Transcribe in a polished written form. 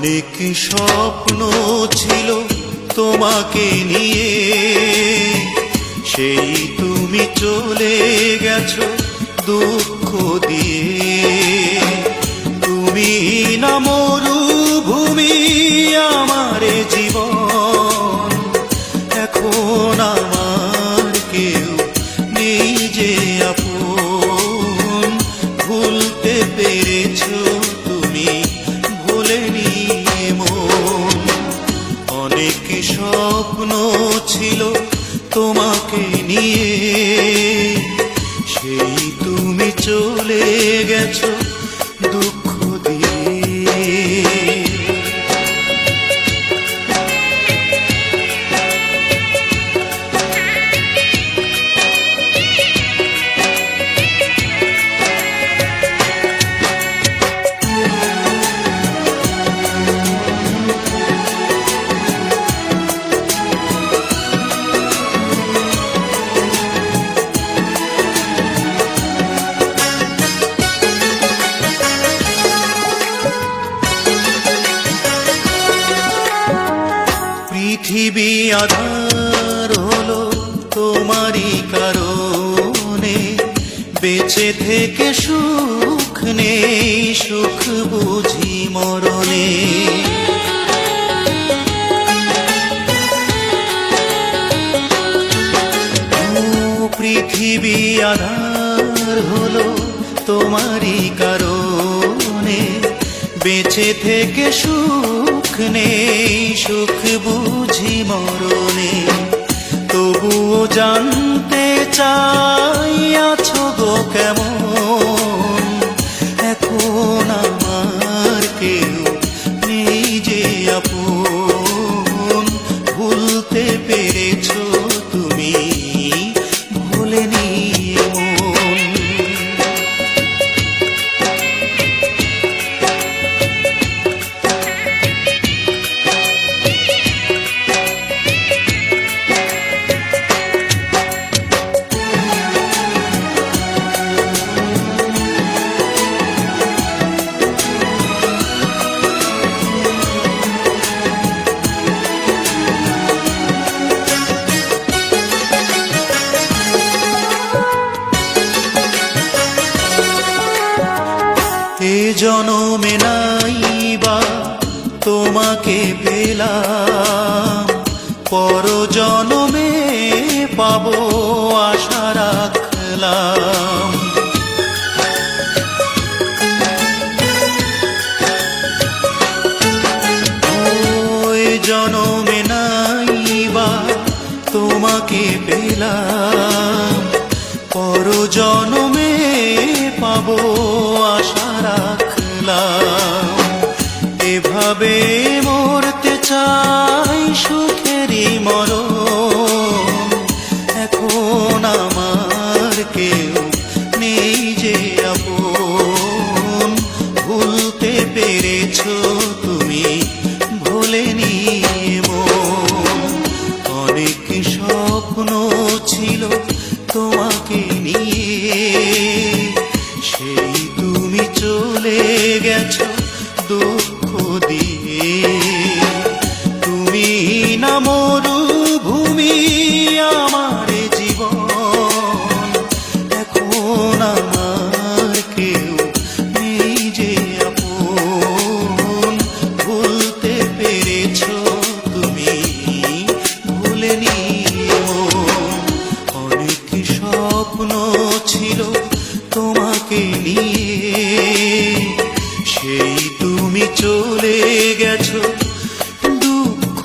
অনেক স্বপ্ন ছিল তোমাকে নিয়ে, সেই তুমি চলে গেছো দুঃখ দিয়ে। তুমি না মরুভূমি আমার জীবন, এখন আমার কেউ নেই যে আপন। ভুলতে পেরেছো তুমি, ভোলেনি মন। অনেক স্বপ্ন ছিল তোমাকে নিয়ে, সেই তুমি চলে গেছো দুঃখ দিয়ে। পৃথিবী আধার হলো তোমারই কারণে, বেঁচে থেকে সুখ নেই, সুখ বুঝি মরণে। পৃথিবী আধার হলো তোমারই কারণে, বেঁচে থেকে সুখ নেই, সুখ বুঝি মরণে। তবুও জানতে চাই আছো গো কেমন, এখন আমার কেউ নেই যে আপন। ভুলতে পেরেছো তুমি, ভোলেনি মন। এ জনমে নাইবা তোমাকে পেলাম, পর জনমে পাবো আশা রাখলাম। ওই জনমে নাইবা তোমাকে পেলাম, পর জনমে পাবো আশা রাখলাম। এভাবে মরতে চাই সুখেরই মরণ, এখন আমার কেউ নেই যে আপন। ভুলতে পেরেছো তুমি, ভোলেনি মন। অনেক স্বপ্ন ছিল তোমাকে নিয়ে, সেই তুমি চলে গেছো দুঃখ দিয়ে। তুমি না মরুভূমি আমার জীবন, এখন আমার কেউ নেই যে আপন। ভুলতে পেরেছো তুমি, ভুলেনি মন। অনেক স্বপ্ন ছিল তোমাকে নিয়ে, সেই তুমি চলে গেছো দুঃখ